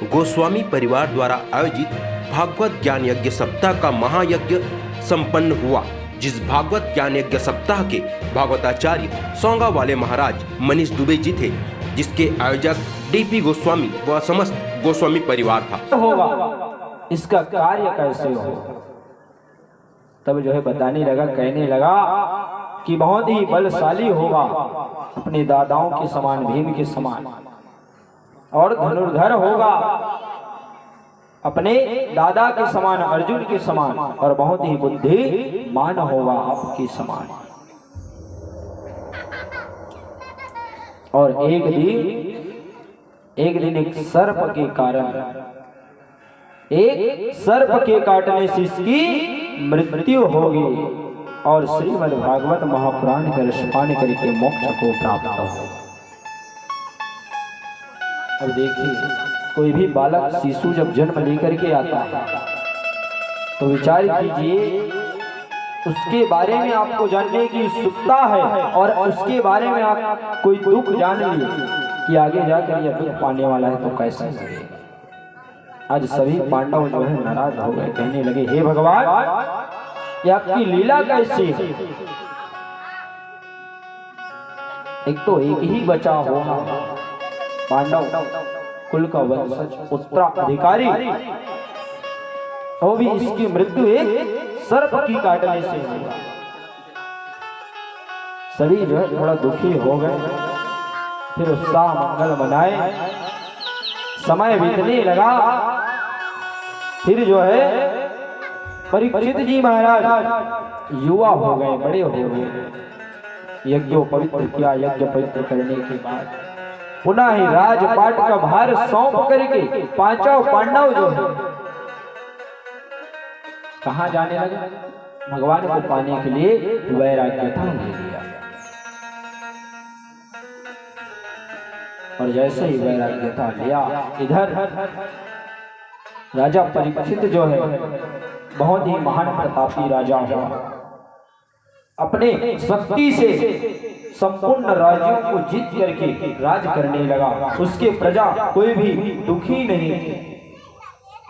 गोस्वामी परिवार द्वारा आयोजित भागवत ज्ञान यज्ञ सप्ताह का महायज्ञ संपन्न हुआ, जिस भागवत ज्ञान यज्ञ सप्ताह के भागवताचार्य सौंगा वाले महाराज मनीष दुबे जी थे, जिसके आयोजक डीपी गोस्वामी व समस्त गोस्वामी परिवार था। होगा इसका कार्य कैसे हो, तब जो है बताने लगा, कहने लगा कि बहुत ही बलशाली होगा, अपने दादाओं के समान, भीम के समान, और धनुर्धर होगा अपने दादा के समान, अर्जुन के समान, और बहुत ही बुद्धिमान होगा आपके समान। और एक दिन एक सर्प के कारण, एक सर्प के काटने से इसकी मृत्यु होगी और श्रीमद् भागवत महापुराण का रसपान करके मोक्ष को प्राप्त हो। अब देखिए, कोई भी बालक शिशु जब जन्म लेकर के आता है तो विचार कीजिए, उसके बारे में आपको जानने की उत्सुकता है और उसके बारे में आप कोई दुख जान लिए कि आगे जाकर यह दुख पाने वाला है तो कैसे लगेगा। आज सभी पांडव जो है नाराज हो गए, कहने लगे, हे भगवान, ये आपकी लीला कैसी है। एक तो एक ही बचा होगा पांडव कुल का वंशज उत्तराधिकारी, वो भी इसकी मृत्यु एक सर्प की काटने से हुई। सभी जो है थोड़ा दुखी हो गए, फिर उत्साह मंगल मनाए, समय बीतने लगा। फिर जो है परीक्षित जी महाराज युवा हो गए, बड़े हो गए। यज्ञ पवित्र किया, यज्ञ पवित्र करने के बाद पुनः ही राजपाट का भार सौंप करके पांचों पांडव जो है कहां जाने लगे, भगवान को पाने के लिए वैराग्यता ले लिया। और जैसे ही वैराग्यता लिया, इधर राजा परीक्षित जो है बहुत ही महान प्रतापी राजा हुआ, अपने शक्ति से संपूर्ण राज्यों को जीत करके राज करने लगा। उसके प्रजा कोई भी दुखी नहीं थे,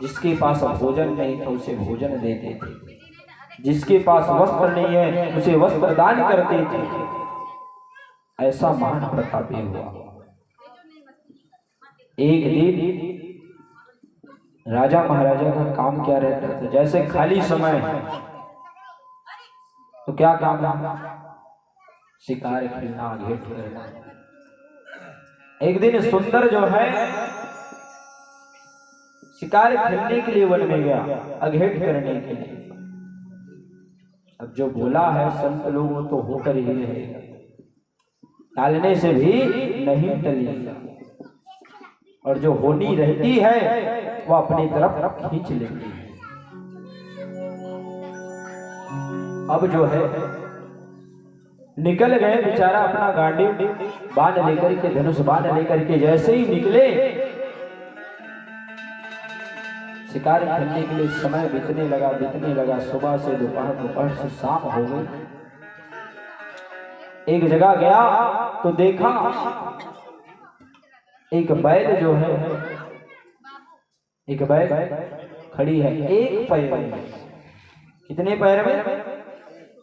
जिसके पास भोजन नहीं था उसे भोजन देते थे, जिसके पास वस्त्र नहीं है उसे वस्त्र दान करते थे। ऐसा महान प्रतापी हुआ। एक दिन राजा महाराजा का काम क्या रहता था, जैसे खाली समय तो क्या काम है, शिकार खेलना, घेट करना। एक दिन सुंदर जो है शिकार खेलने के लिए वन में गया, अघेट करने के लिए। अब जो बोला है संत लोगों तो होकर ही है, टालने से भी नहीं टलेगा, और जो होनी रहती है वो अपनी तरफ खींच लेती है। अब जो है निकल गए बेचारा, अपना गांडी बांध लेकर के, धनुष बांध लेकर के जैसे ही निकले शिकार खेलने के लिए, समय बीतने लगा। सुबह से दोपहर, दोपहर से शाम हो गई। एक जगह गया तो देखा एक बैल जो है, एक बैल खड़ी है एक पैर में। कितने पैर में?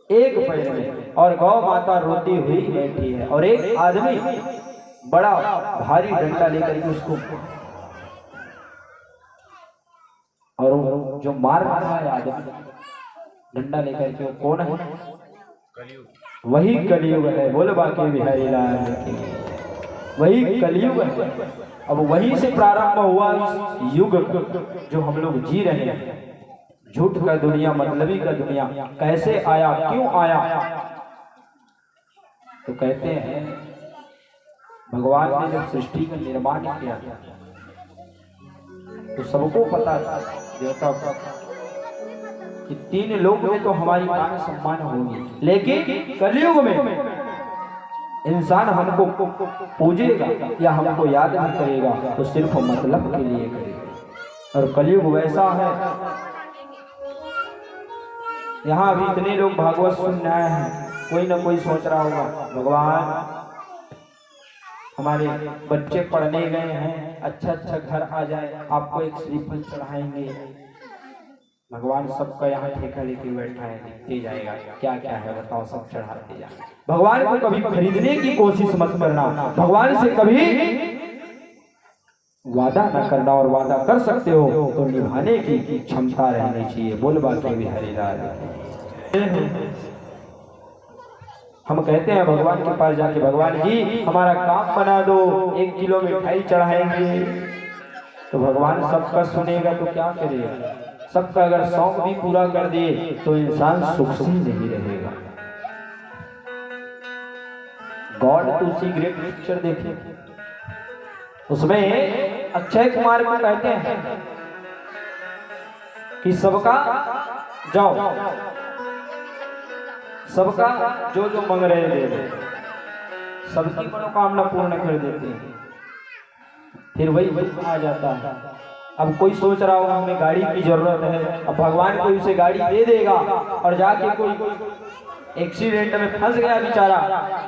एक पैर में। और गौ माता रोती हुई बैठी है, और एक आदमी बड़ा भारी डंडा लेकर के उसको, और जो मार रहा है आदमी डंडा लेकर के, कौन है? वही कलियुग है। बोल बाकी बिहारी लाल की, वही कलियुग है। अब वहीं से प्रारंभ हुआ इस युग जो हम लोग जी रहे हैं। झूठ का दुनिया, मतलबी का दुनिया कैसे आया, क्यों आया? तो कहते हैं भगवान ने जब सृष्टि का निर्माण किया तो सबको पता था, देवता को, कि 3 लोक में तो हमारी मान सम्मान होगी, लेकिन कलयुग में इंसान हमको पूजेगा या हमको याद नहीं करेगा तो सिर्फ मतलब के लिए करेगा। और कलयुग वैसा है, यहाँ अभी इतने लोग भागवत सुनने आए हैं, कोई ना कोई सोच रहा होगा भगवान हमारे बच्चे पढ़ने गए हैं, अच्छा अच्छा घर आ जाए, आपको एक श्रीफल चढ़ाएंगे। भगवान सबका यहाँ ठेका लेके बैठा है, देखते जाएगा क्या क्या है, बताओ, सब चढ़ाते जाए। भगवान को कभी खरीदने की कोशिश मत करना, भगवान से कभी वादा न करना, और वादा कर सकते हो तो निभाने की क्षमता रहनी चाहिए। बोल बाकी बिहारी लाल। हम कहते हैं भगवान के पास जाके, भगवान जी हमारा काम बना दो, 1 किलो मिठाई चढ़ाएंगे। तो भगवान सबका सुनेगा तो क्या करेगा? सबका अगर शौक भी पूरा कर दिए तो इंसान सुख से नहीं रहेगा। God two see great picture देखे, उसमें अक्षय कुमार को कहते हैं कि सबका जाओ, सबका जो जो मांग रहे दे, सबकी मनोकामना पूर्ण कर देते हैं। फिर वही आ जाता है। अब कोई सोच रहा होगा हमें गाड़ी की जरूरत है, अब भगवान कोई उसे गाड़ी दे देगा और जाके कोई एक्सीडेंट में फंस गया बेचारा,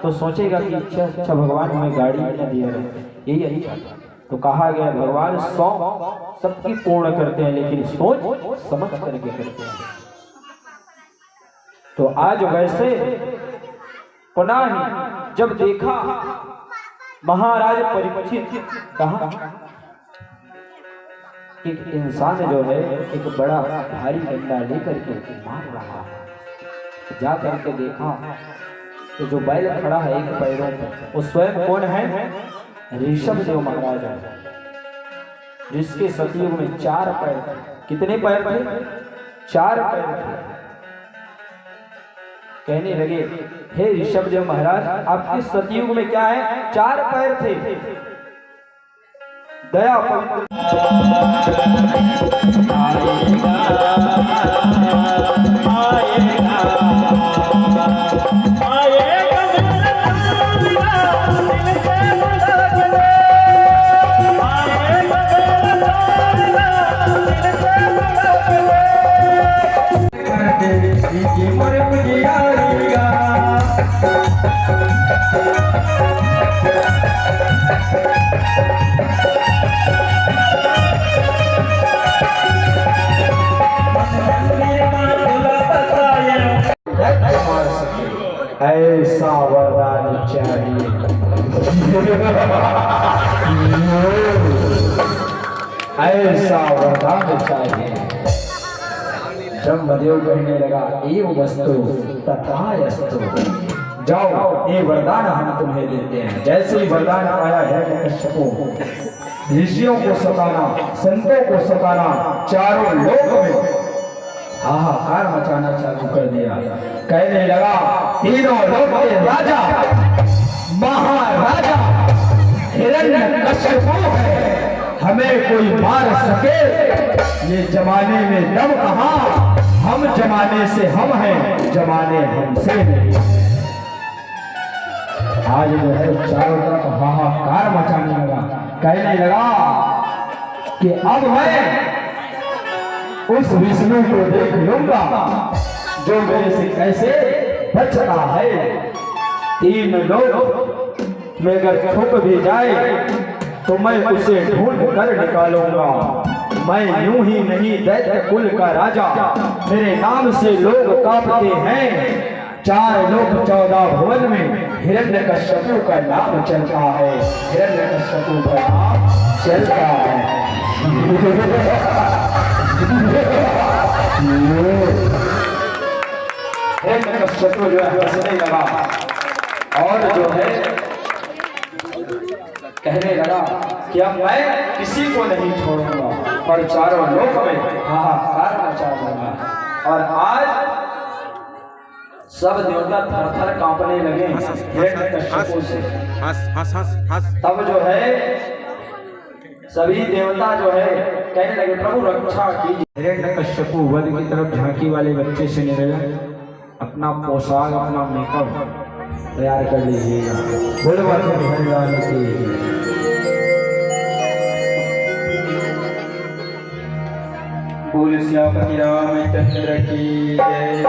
तो सोचेगा कि अच्छा भगवान हमें गाड़ी न दिया रहे, यही चाहता। तो कहा गया भगवान शौक सबकी पूर्ण करते हैं, लेकिन सोच समझ करके करते हैं। तो आज वैसे पुनः ही जब देखा महाराज परीक्षित, कहा एक इंसान जो है एक बड़ा भारी डंडा लेकर के मार रहा है। जा करके देखा तो जो बैल खड़ा है एक पैरों पर, वो स्वयं कौन है? ऋषभ देव महाराज है, जिसके सतयुग में 4 पैर थे। कितने पैर थे? 4 पैर थे। कहने लगे, हे ऋषभ देव महाराज, आपके सतयुग में क्या है? 4 पैर थे। दया पवित्र ऐसा वरदान चाहिए। ऐसा वरदान चाहिए। ब्रह्मदेव कहने लगा, एव वस्तु तथास्तु, जाओ ये वरदान हम तुम्हें देते हैं। जैसे ही वरदान आया है, ऋषियों को सताना, संतों को सताना, चारों लोक में हाहाकार मचाना चालू कर दिया। कहने लगा, तीनों लोक के राजा महाराजा हिरण्यकश्यप है, हमें कोई मार सके? ये जमाने में दम कहाँ? हम जमाने से हम हैं, जमाने हमसे नहीं। आज जो है चारों तरफ हाहाकार मचाने लगा। कहने लगा कि अब मैं उस विष्णु को देख लूंगा जो मेरे से कैसे बचता है। 3 लोग में अगर छुप भी जाए तो मैं उसे ढूंढ कर निकालूंगा। मैं यूं ही नहीं, दैत्य कुल का राजा, मेरे नाम से लोग कांपते हैं। 4 लोक 14 भुवन में हिरण्यकश्यप का नाम चलता है, हिरण्यकश्यप का नाम चलता है। हिरण्यकश्यप जो है हंसने लगा और जो है कहने लगा कि अब मैं किसी को नहीं छोड़ूंगा और चारों लोक में हाहाकार मचा दूंगा। और आज सब देवता थर-थर कांपने लगे हिरण्यकश्यप से। तब जो है सभी देवता जो है कहने लगे, प्रभु रक्षा कीजिए। हिरण्यकश्यप वध की तरफ झांकी वाले बच्चे से निकले, अपना पोशाक, अपना मेकअप तैयार कर लीजिएगा। बोले भगवान की बोल श्यामपति रामचंद्र की जय।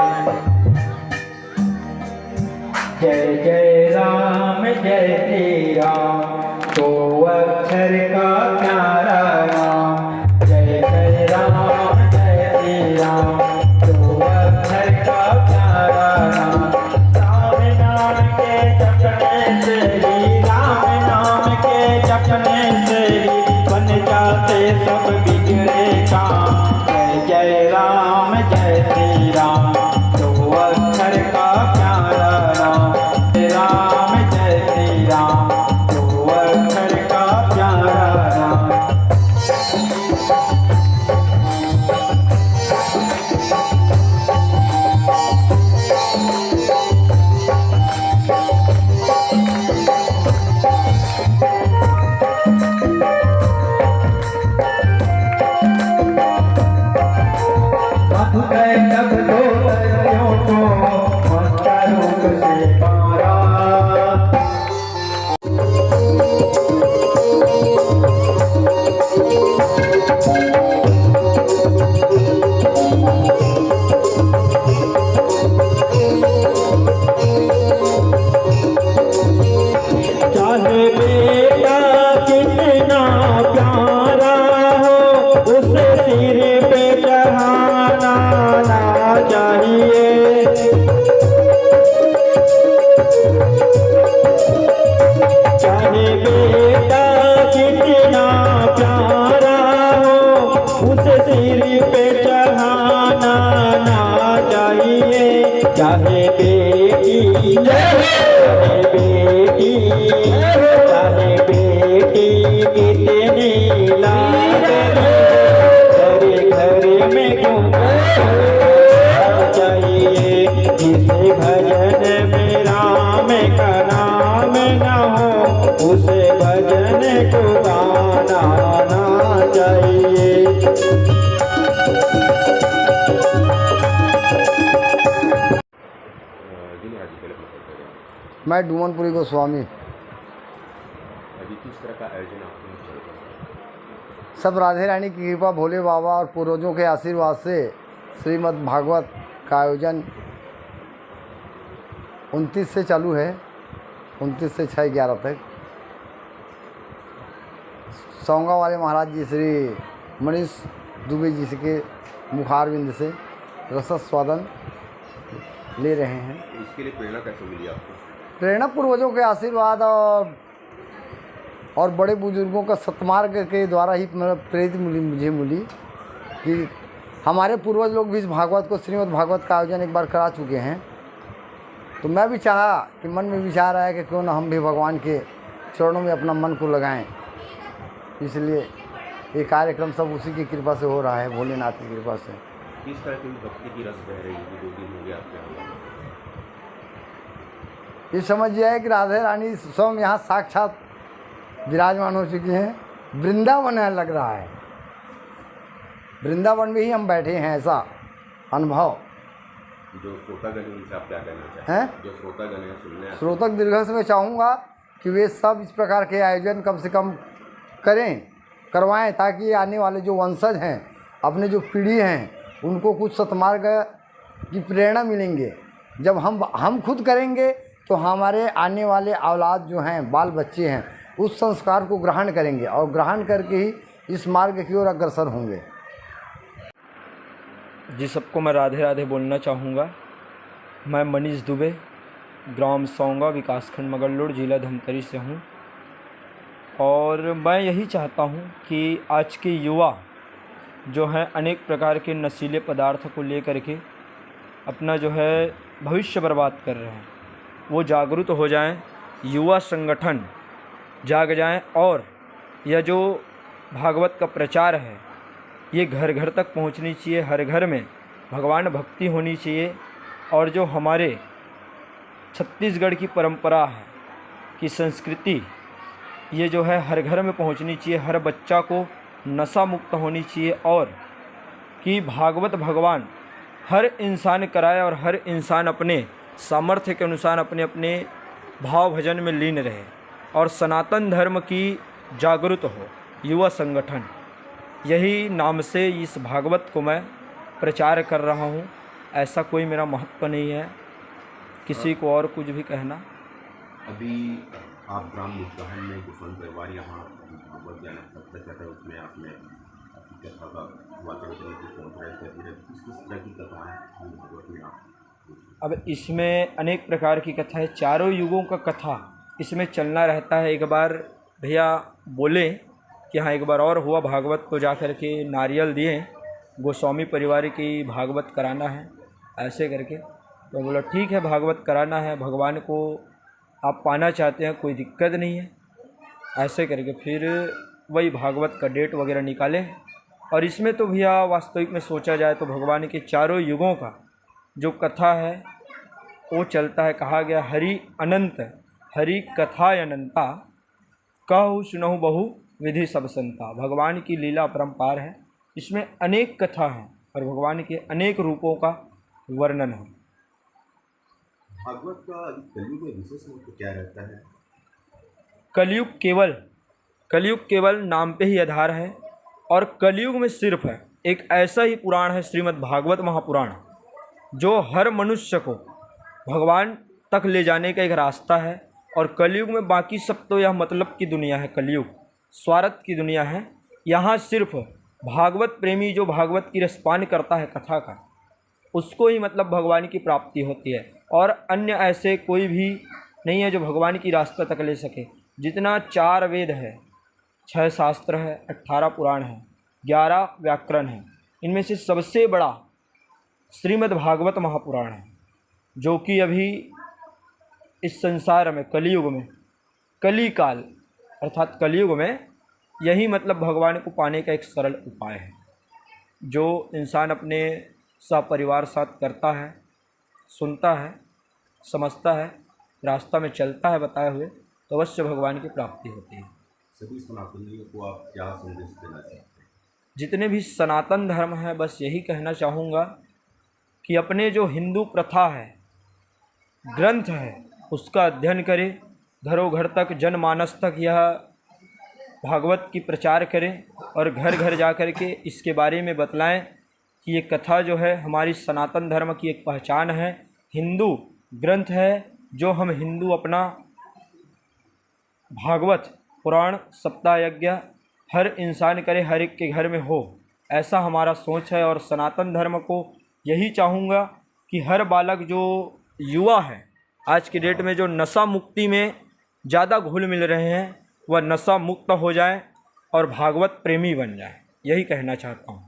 जय जय राम जय श्री राम। अक्षर का प्यारा नाम, जय जय राम जय श्री राम। दो अक्षर का प्यारा नाम, राम नाम के जपने से ही, राम नाम के जपने से ही बन जाते सब बिगड़े काम। जय जय राम जय श्री राम। दो अक्षर का प्यारा नाम, राम जय श्री राम। दो अक्षर का प्यारा नाम। तब दो दरियों को मस्ता रूप से पारा। चाहे बेटा कितना प्यारा हो, उसे सिर पे चढ़ाना ना चाहिए। चाहे बेटा कितना प्यारा हो, उसे सिर पे चढ़ाना ना चाहिए। चाहे बेटी चाहे बेटी चाहे बेटी कितनी लाड घरे घरे में क्यों चाहिए। जिसे भजन में राम का नाम न हो, उसे भजन को गाना ना चाहिए। मैं डूमनपुरी गोस्वामी। अभी किस तरह का आयोजन आपने चल रहा है? सब राधे रानी की कृपा, भोले बाबा और पूर्वजों के आशीर्वाद से श्रीमद् भागवत का आयोजन 29 से चालू है, 29 से 6-11 तक। सौंगा वाले महाराज जी श्री मनीष दुबे जी के मुखारविंद से रसस्वादन ले रहे हैं। इसके लिए प्रेरणा कैसे मिली आपको? प्रेरणा पूर्वजों के आशीर्वाद और बड़े बुजुर्गों का सत्मार्ग के द्वारा ही प्रेरित मुझे मिली कि हमारे पूर्वज लोग भी इस भागवत को, श्रीमद् भागवत का आयोजन एक बार करा चुके हैं। तो मैं भी चाहा कि मन में विचार आया कि क्यों ना हम भी भगवान के चरणों में अपना मन को लगाएं। इसलिए ये कार्यक्रम सब उसी की कृपा से हो रहा है, भोलेनाथ की कृपा से। किस तरह की भक्ति की रस बह रही है 2 दिन हो गया आपके यहाँ? ये समझिए है कि राधे रानी स्वयं यहाँ साक्षात विराजमान हो चुकी हैं। वृंदावन है लग रहा है, वृंदावन में ही हम बैठे हैं, ऐसा अनुभव। जो श्रोतागण हैं उनसे आप क्या कहना चाहते हैं? जो श्रोतागण हैं सुनने श्रोतक दीर्घ से मैं चाहूँगा कि वे सब इस प्रकार के आयोजन कम से कम करवाएं, ताकि आने वाले जो वंशज हैं, अपने जो पीढ़ी हैं, उनको कुछ सत्मार्ग की प्रेरणा मिलेंगे। जब हम खुद करेंगे तो हमारे आने वाले औलाद जो हैं, बाल बच्चे हैं, उस संस्कार को ग्रहण करेंगे और ग्रहण करके ही इस मार्ग की ओर अग्रसर होंगे। जी, सबको मैं राधे राधे बोलना चाहूँगा। मैं मनीष दुबे, ग्राम सौंगा, विकासखंड मगरलोड, जिला धमतरी से हूँ। और मैं यही चाहता हूँ कि आज के युवा जो हैं अनेक प्रकार के नशीले पदार्थ को लेकर के अपना जो है भविष्य बर्बाद कर रहे हैं, वो जागरूक हो जाएं, युवा संगठन जाग जाएं और यह जो भागवत का प्रचार है ये घर घर तक पहुंचनी चाहिए। हर घर में भगवान भक्ति होनी चाहिए। और जो हमारे छत्तीसगढ़ की परंपरा है कि संस्कृति, ये जो है हर घर में पहुंचनी चाहिए। हर बच्चा को नशा मुक्त होनी चाहिए और कि भागवत भगवान हर इंसान कराए और हर इंसान अपने सामर्थ्य के अनुसार अपने अपने भाव भजन में लीन रहे और सनातन धर्म की जागरूक हो युवा संगठन। यही नाम से इस भागवत को मैं प्रचार कर रहा हूँ। ऐसा कोई मेरा महत्व नहीं है किसी को और कुछ भी कहना। अभी आप ग्राम मुद्दाहन में गोस्वामी परिवार यहाँ भागवत ज्ञान सप्ताह चल रहा है, उसमें आपने आपकी कथा का वाचन करने की कॉन्फ्रेंस कर दी है, किस किस तरह की कथा है भागवत में आप? अब इसमें अनेक प्रकार की कथा है, चारों युगों का कथा इसमें चलना रहता है। एक बार भैया बोले कि हाँ एक बार और हुआ भागवत को जा कर के नारियल दिए, गोस्वामी परिवार की भागवत कराना है ऐसे करके। तो बोला ठीक है भागवत कराना है, भगवान को आप पाना चाहते हैं कोई दिक्कत नहीं है ऐसे करके। फिर वही भागवत का डेट वगैरह निकाले। और इसमें तो भैया वास्तविक में सोचा जाए तो भगवान के चारों युगों का जो कथा है वो चलता है। कहा गया हरि अनंत हरि कथा अनंता, कहु सुनहु बहु विधि सब संता। भगवान की लीला अपरंपार है, इसमें अनेक कथा हैं और भगवान के अनेक रूपों का वर्णन है। भागवत का कलयुग में विशेष महत्व क्या रहता है? कलयुग केवल नाम पे ही आधार है। और कलयुग में सिर्फ है एक ऐसा ही पुराण है श्रीमद् भागवत महापुराण, जो हर मनुष्य को भगवान तक ले जाने का एक रास्ता है। और कलयुग में बाकी सब तो यह मतलब की दुनिया है, कलयुग स्वार्थ की दुनिया है। यहाँ सिर्फ भागवत प्रेमी जो भागवत की रसपान करता है कथा का, उसको ही मतलब भगवान की प्राप्ति होती है। और अन्य ऐसे कोई भी नहीं है जो भगवान की रास्ता तक ले सके। जितना 4 वेद है, 6 शास्त्र है, 18 पुराण है, 11 व्याकरण है, इनमें से सबसे बड़ा श्रीमद् भागवत महापुराण है, जो कि अभी इस संसार में कलियुग में कली काल अर्थात कलियुग में यही मतलब भगवान को पाने का एक सरल उपाय है। जो इंसान अपने सपरिवार साथ करता है, सुनता है, समझता है, रास्ता में चलता है बताए हुए, तो अवश्य भगवान की प्राप्ति होती है। सभी सनातनियों को आप क्या संदेश देना चाहते हैं? जितने भी सनातन धर्म है बस यही कहना चाहूँगा कि अपने जो हिंदू प्रथा है, ग्रंथ है, उसका अध्ययन करें, घरों घर तक जनमानस तक यह भागवत की प्रचार करें और घर घर जा कर के इसके बारे में बतलाएं कि ये कथा जो है हमारी सनातन धर्म की एक पहचान है, हिंदू ग्रंथ है, जो हम हिंदू अपना भागवत पुराण सप्ताह यज्ञ हर इंसान करे, हर एक के घर में हो, ऐसा हमारा सोच है। और सनातन धर्म को यही चाहूँगा कि हर बालक जो युवा है आज की डेट में जो नशा मुक्ति में ज़्यादा घुल मिल रहे हैं, वह नशा मुक्त हो जाए और भागवत प्रेमी बन जाए, यही कहना चाहता हूँ।